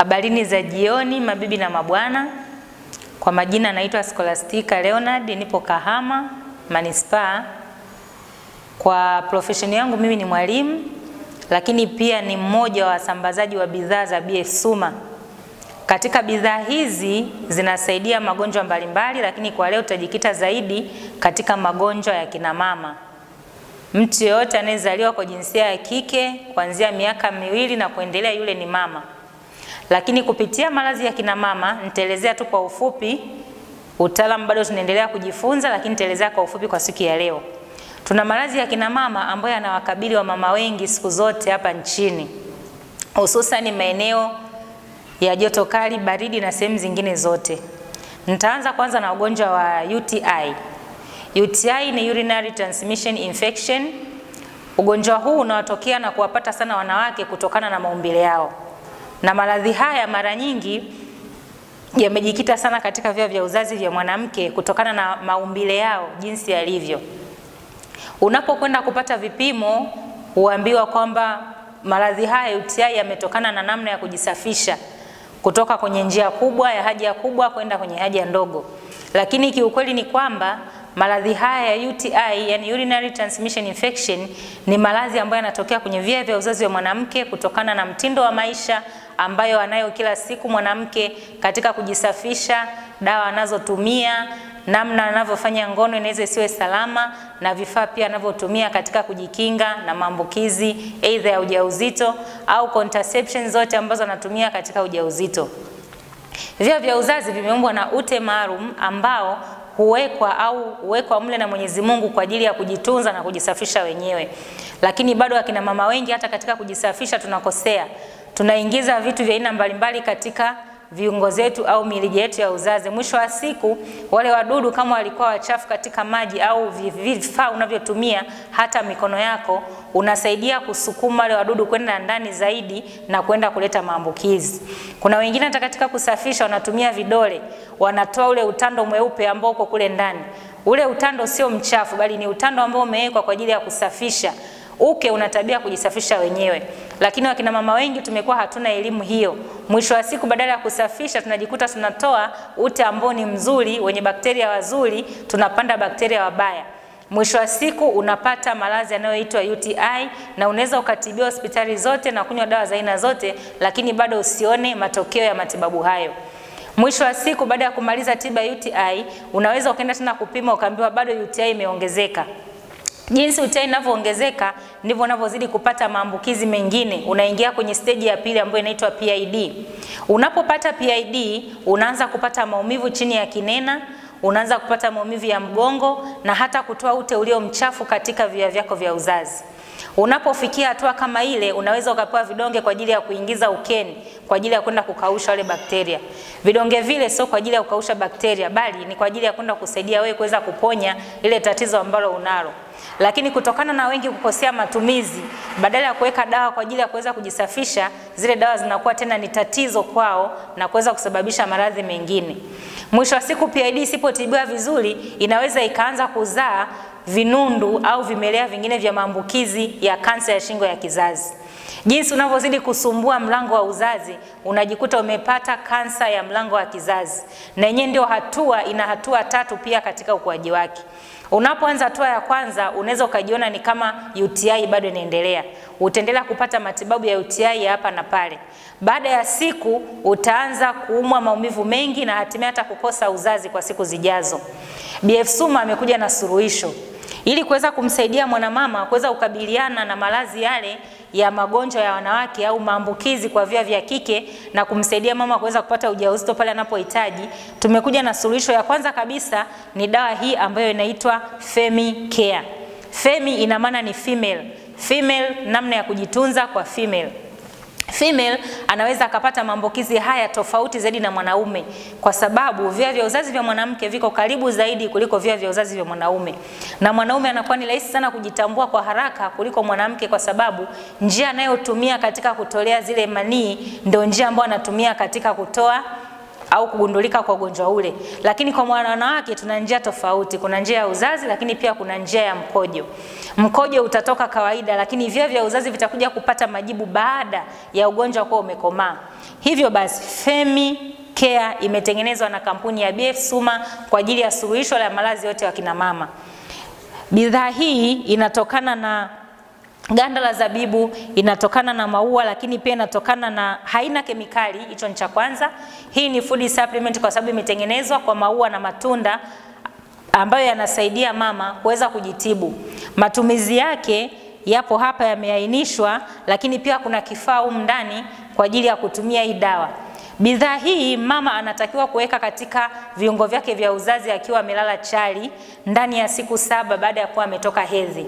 Habarini za jioni mabibi na mabwana. Kwa majina naitwa Scholastica Leonard, nipo Kahama Manispaa. Kwa profession yangu mimi ni mwalimu, lakini pia ni mmoja wa wasambazaji wa bidhaa za BF Suma. Katika bidhaa hizi zinasaidia magonjwa mbalimbali, lakini kwa leo tutajikita zaidi katika magonjwa ya kina mama. Mtu yote anayezaliwa kwa jinsia ya kike kuanzia miaka 2 na kuendelea yule ni mama. Lakini kupitia maradhi ya kina mama nitaelezea tu kwa ufupi, utaalamu bado tunaendelea kujifunza, lakini nitaelezea kwa ufupi kwa siku ya leo. Tuna maradhi ya kina mama ambayo yanawakabili wa mama wengi siku zote hapa nchini, hususan maeneo ya joto kali, baridi na sehemu zingine zote. Nitaanza kwanza na ugonjwa wa UTI. UTI ni urinary transmission infection. Ugonjwa huu unawatokea na kuwapata sana wanawake kutokana na maumbile yao. Na maradhi haya mara nyingi yamejikita sana katika via vya uzazi vya mwanamke kutokana na maumbile yao jinsi yalivyo. Unapokwenda kupata vipimo huambiwa kwamba maradhi haya UTI yametokana na namna ya kujisafisha kutoka kwenye njia kubwa ya haja kubwa kwenda kwenye haja ndogo. Lakini kiukweli ni kwamba maradhi haya ya UTI, yani urinary transmission infection, ni maradhi ambayo yanatokea kwenye via vya uzazi wa mwanamke kutokana na mtindo wa maisha ambayo anayo kila siku mwanamke katika kujisafisha, dawa anazotumia, namna anavyofanya ngono inaweza isiwe salama, na vifaa pia anavyotumia katika kujikinga na maambukizi aidha ya ujauzito au contraception zote ambazo anatumia katika ujauzito. Via vya uzazi vimeumbwa na ute maalum ambao huwekwa mle na Mwenyezi Mungu kwa ajili ya kujitunza na kujisafisha wenyewe. Lakini bado akina mama wengi hata katika kujisafisha tunakosea. Tunaingiza vitu vya aina mbalimbali katika viungo zetu au mirija yetu ya uzazi. Mwisho wa siku wale wadudu kama walikuwa wachafu katika maji au vifaa unavyotumia, hata mikono yako, unasaidia kusukuma wale wadudu kwenda ndani zaidi na kwenda kuleta maambukizi. Kuna wengine hata katika kusafisha wanatumia vidole, wanatoa ule utando mweupe ambao uko kule ndani. Ule utando sio mchafu bali ni utando ambao umewekwa kwa ajili ya kusafisha. Uke una tabia kujisafisha wenyewe. Lakini wakina mama wengi tumekuwa hatuna elimu hiyo. Mwisho wa siku badala ya kusafisha tunajikuta tunatoa ute ambao ni mzuri wenye bakteria wazuri, tunapanda bakteria wabaya. Mwisho wa siku unapata maradhi yanayoitwa UTI na unaweza ukatibiwa hospitali zote na kunywa dawa za aina zote, lakini bado usione matokeo ya matibabu hayo. Mwisho wa siku baada ya kumaliza tiba ya UTI unaweza ukaenda tena kupima ukaambiwa bado UTI imeongezeka. Jinsi UTI inavyoongezeka ndivyo unavyozidi kupata maambukizi mengine. Unaingia kwenye stage ya pili ambayo inaitwa PID. Unapopata PID unaanza kupata maumivu chini ya kinena, unaanza kupata maumivu ya mgongo na hata kutoa ute ulio mchafu katika via vyako vya uzazi. Unapofikia hatua kama ile unaweza ukapewa vidonge kwa ajili ya kuingiza ukeni kwa ajili ya kwenda kukausha wale bakteria. Vidonge vile sio kwa ajili ya kukausha bakteria bali ni kwa ajili ya kwenda kusaidia wewe kuweza kuponya ile tatizo ambalo unalo. Lakini kutokana na wengi kukosea matumizi, badala ya kuweka dawa kwa ajili ya kuweza kujisafisha, zile dawa zinakuwa tena ni tatizo kwao na kuweza kusababisha maradhi mengine. Mwisho wa siku PID isipotibiwa vizuri inaweza ikaanza kuzaa vinundu au vimelea vingine vya maambukizi ya kansa ya shingo ya kizazi. Jinsi unavyozidi kusumbua mlango wa uzazi, unajikuta umepata kansa ya mlango wa kizazi. Na yenyewe ndio ina hatua 3 pia katika ukuaji wake. Unapoanza hatua ya kwanza unaweza ukajiona ni kama UTI bado inaendelea. Utaendelea kupata matibabu ya UTI ya hapa na pale. Baada ya siku utaanza kuumwa maumivu mengi na hatimaye hata kukosa uzazi kwa siku zijazo. BF Suma amekuja na suluhisho ili kuweza kumsaidia mwanamama kuweza kukabiliana na maradhi yale ya magonjwa ya wanawake au maambukizi kwa via vya kike na kumsaidia mama kuweza kupata ujauzito pale anapohitaji. Tumekuja na suluhisho. Ya kwanza kabisa ni dawa hii ambayo inaitwa Femi Care. Femi ina maana ni female. Female, namna ya kujitunza kwa female. Female anaweza akapata maambukizi haya tofauti zaidi na mwanaume kwa sababu via vya uzazi vya mwanamke viko karibu zaidi kuliko via vya uzazi vya mwanaume. Na mwanaume anakuwa ni rahisi sana kujitambua kwa haraka kuliko mwanamke kwa sababu njia anayotumia katika kutolea zile manii ndio njia ambayo anatumia katika kutoa au kugundulika kwa ugonjwa ule. Lakini kwa wanawake tuna njia tofauti. Kuna njia ya uzazi lakini pia kuna njia ya mkojo. Mkojo utatoka kawaida lakini via vya uzazi vitakuja kupata majibu baada ya ugonjwa kuwa umekomaa. Hivyo basi Femi Care imetengenezwa na kampuni ya BF Suma kwa ajili ya suluhisho la maradhi yote ya kina mama. Bidhaa hii inatokana na ganda la zabibu, inatokana na maua, lakini pia inatokana na haina kemikali. Hicho ni cha kwanza. Hii ni food supplement kwa sababu imetengenezwa kwa maua na matunda ambayo yanasaidia mama kuweza kujitibu. Matumizi yake yapo hapa yameainishwa, lakini pia kuna kifaa humu ndani kwa ajili ya kutumia hii dawa. Bidhaa hii mama anatakiwa kuweka katika viungo vyake vya uzazi akiwa amelala chali ndani ya siku 7 baada ya kuwa ametoka hedhi.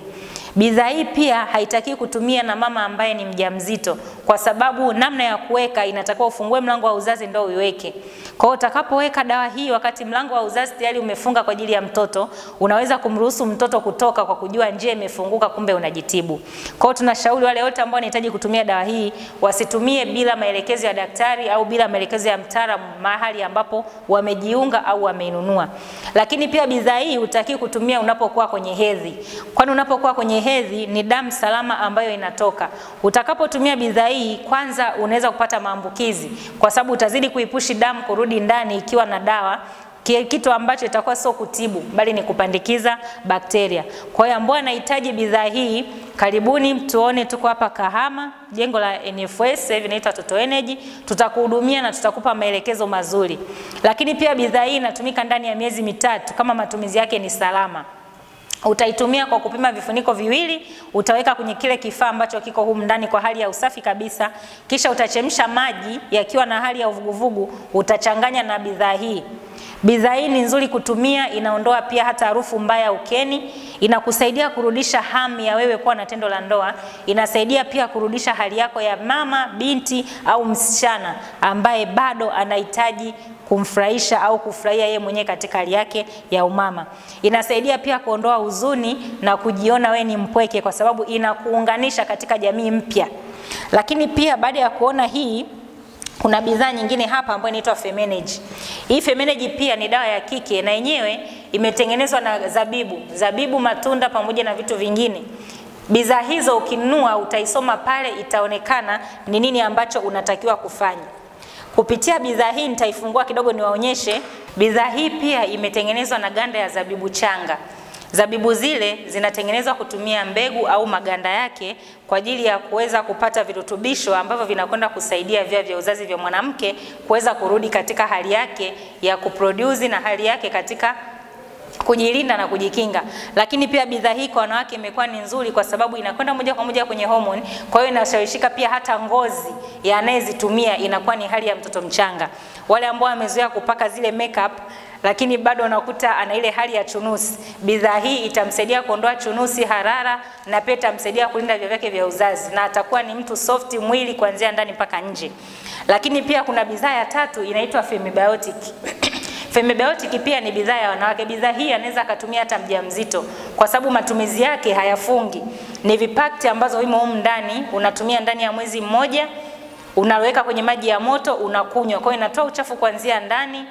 Bidhaa hii pia haitaki kutumia na mama ambaye ni mjamzito, kwa sababu namna ya kuweka inatakiwa ufungue mlango wa uzazi ndio uiweke. Kwa hiyo utakapoweka dawa hii wakati mlango wa uzazi tayari umefunga kwa ajili ya mtoto, unaweza kumruhusu mtoto kutoka kwa kujua njia imefunguka, kumbe unajitibu. Kwa hiyo tunashauri wale wote ambao wanahitaji kutumia dawa hii wasitumie bila maelekezo ya daktari au bila maelekezo ya mtaalamu mahali ambapo wamejiunga au wameinunua. Lakini pia bidhaa hii hutaki kutumia unapokuwa kwenye hedhi. Kwani unapokuwa kwenye hedhi ni damu salama ambayo inatoka. Utakapotumia bidhaa hii, kwanza unaweza kupata maambukizi kwa sababu utazidi kuipushi damu kurudi ndani ikiwa na dawa, kitu ambacho itakuwa sio kutibu bali ni kupandikiza bakteria. Kwa hiyo ambao anahitaji bidhaa hii, karibuni tuone, tuko hapa Kahama, jengo la NFS, sasa hivi inaitwa Toto Energy. Tutakuhudumia na tutakupa maelekezo mazuri. Lakini pia bidhaa hii inatumika ndani ya miezi 3 kama matumizi yake ni salama. Utaitumia kwa kupima vifuniko viwili, utaweka kwenye kile kifaa ambacho kiko humu ndani kwa hali ya usafi kabisa, kisha utachemsha maji yakiwa na hali ya uvuguvugu, utachanganya na bidhaa hii. Bidhaa hii ni nzuri kutumia, inaondoa pia hata harufu mbaya ukeni, inakusaidia kurudisha hamu ya wewe kuwa na tendo la ndoa, inasaidia pia kurudisha hali yako ya mama, binti au msichana ambaye bado anahitaji kumfurahisha au kufurahia yeye mwenyewe katika hali yake ya umama. Inasaidia pia kuondoa huzuni na kujiona we ni mpweke kwa sababu inakuunganisha katika jamii mpya. Lakini pia baada ya kuona hii, kuna bidhaa nyingine hapa ambayo inaitwa Femenergy. Hii Femenergy pia ni dawa ya kike na yenyewe imetengenezwa na zabibu, matunda pamoja na vitu vingine. Bidhaa hizo ukinunua utaisoma pale, itaonekana ni nini ambacho unatakiwa kufanya. Kupitia bidhaa hii nitaifungua kidogo niwaonyeshe. Bidhaa hii pia imetengenezwa na ganda ya zabibu changa. Zabibu zile zinatengenezwa kutumia mbegu au maganda yake kwa ajili ya kuweza kupata virutubisho ambavyo vinakwenda kusaidia via vya uzazi vya mwanamke kuweza kurudi katika hali yake ya kuproduce na hali yake katika kujilinda na kujikinga. Lakini pia bidhaa hii kwa wanawake imekuwa ni nzuri kwa sababu inakwenda moja kwa moja kwenye hormone, kwa hiyo inashawishika pia hata ngozi ya anayezitumia inakuwa ni hali ya mtoto mchanga. Wale ambao wamezoea kupaka zile makeup lakini bado unakuta ana ile hali ya chunusi, bidhaa hii itamsaidia kuondoa chunusi, harara, na pia itamsaidia kulinda via vyake vya uzazi na atakuwa ni mtu soft mwili kuanzia ndani mpaka nje. Lakini pia kuna bidhaa ya tatu inaitwa Femibiotic. Femibiotic pia ni bidhaa ya wanawake. Bidhaa hii anaweza akatumia hata mjamzito kwa sababu matumizi yake hayafungi. Ni vipakti ambazo vimo humu ndani, unatumia ndani ya mwezi mmoja, unaweka kwenye maji ya moto, unakunywa. Kwa hiyo inatoa uchafu kuanzia ndani,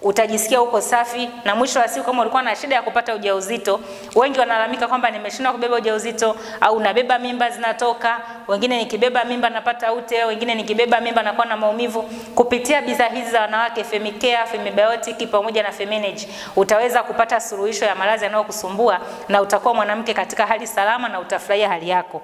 utajisikia uko safi, na mwisho wa siku kama ulikuwa na shida ya kupata ujauzito, wengi wanalalamika kwamba nimeshindwa kubeba ujauzito au nabeba mimba zinatoka, wengine nikibeba mimba napata ute, wengine nikibeba mimba nakuwa na maumivu. Kupitia bidhaa hizi za wanawake Femicare, Femibiotic pamoja na Femenergy, utaweza kupata suluhisho ya maradhi yanayokusumbua na utakuwa mwanamke katika hali salama na utafurahia hali yako.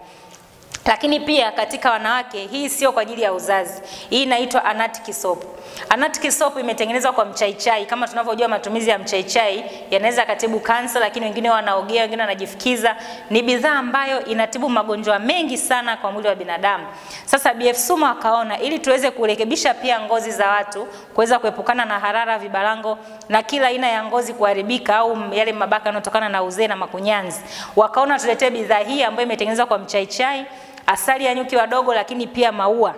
Lakini pia katika wanawake hii sio kwa ajili ya uzazi. Hii inaitwa Anatic Soap. Anatic Soap imetengenezwa kwa mchaichai. Kama tunavyojua matumizi ya mchaichai yanaweza katibu kansa, lakini wengine wanaogea, wengine wanajifukiza. Ni bidhaa ambayo inatibu magonjwa mengi sana kwa mwili wa binadamu. Sasa BF Suma akaona ili tuweze kurekebisha pia ngozi za watu, kuweza kuepukana na harara, vibarango na kila aina ya ngozi kuharibika au yale mabaka yanayotokana na uzee na makunyanzi. Wakaona tuletee bidhaa hii ambayo imetengenezwa kwa mchaichai, asali ya nyuki wadogo, lakini pia maua.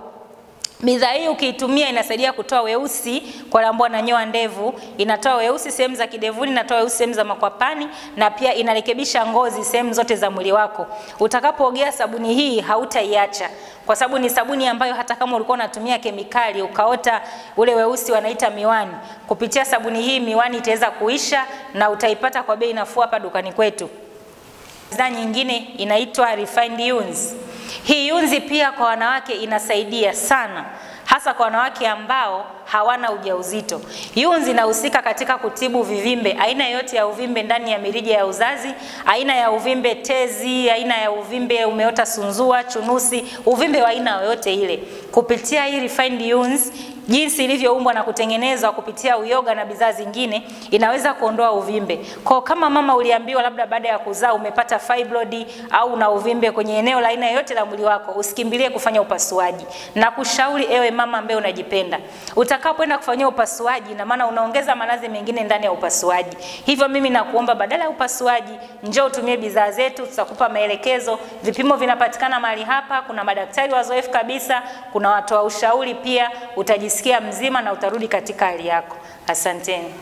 Bidhaa hii ukiitumia inasaidia kutoa weusi kwa wale ambao wananyoa ndevu, inatoa weusi sehemu za kidevuni, inatoa weusi sehemu za makwapani, na pia inarekebisha ngozi sehemu zote za mwili wako. Utakapoogea sabuni hii hautaiacha, kwa sababu ni sabuni ambayo hata kama ulikuwa unatumia kemikali ukaota ule weusi wanaita miwani, kupitia sabuni hii miwani itaweza kuisha na utaipata kwa bei nafuu hapa dukani kwetu. Bidhaa nyingine inaitwa Refined Yunzi. Hii yunzi pia kwa wanawake inasaidia sana. hasa kwa wanawake ambao hawana ujauzito. Yuns inahusika katika kutibu vivimbe, aina yote ya uvimbe ndani ya mirija ya uzazi, aina ya uvimbe tezi, aina ya uvimbe umeota sunzua, chunusi, uvimbe wa aina yoyote ile. Kupitia hii refined Yuns, jinsi ilivyoumbwa na kutengenezwa kupitia uyoga na bidhaa zingine, inaweza kuondoa uvimbe. Kwa kama mama uliambiwa labda baada ya kuzaa umepata fibroid au una uvimbe kwenye eneo la aina yote la mwili wako, usikimbilie kufanya upasuaji. Na kushauri ewe mama ambaye unajipenda, utakapoenda kufanyia upasuaji na maana unaongeza maradhi mengine ndani ya upasuaji. Hivyo mimi nakuomba badala ya upasuaji, njoo utumie bidhaa zetu, tutakupa maelekezo. Vipimo vinapatikana mahali hapa, kuna madaktari wazoefu kabisa, kuna watu wa ushauri pia, utajisikia mzima na utarudi katika hali yako. Asanteni.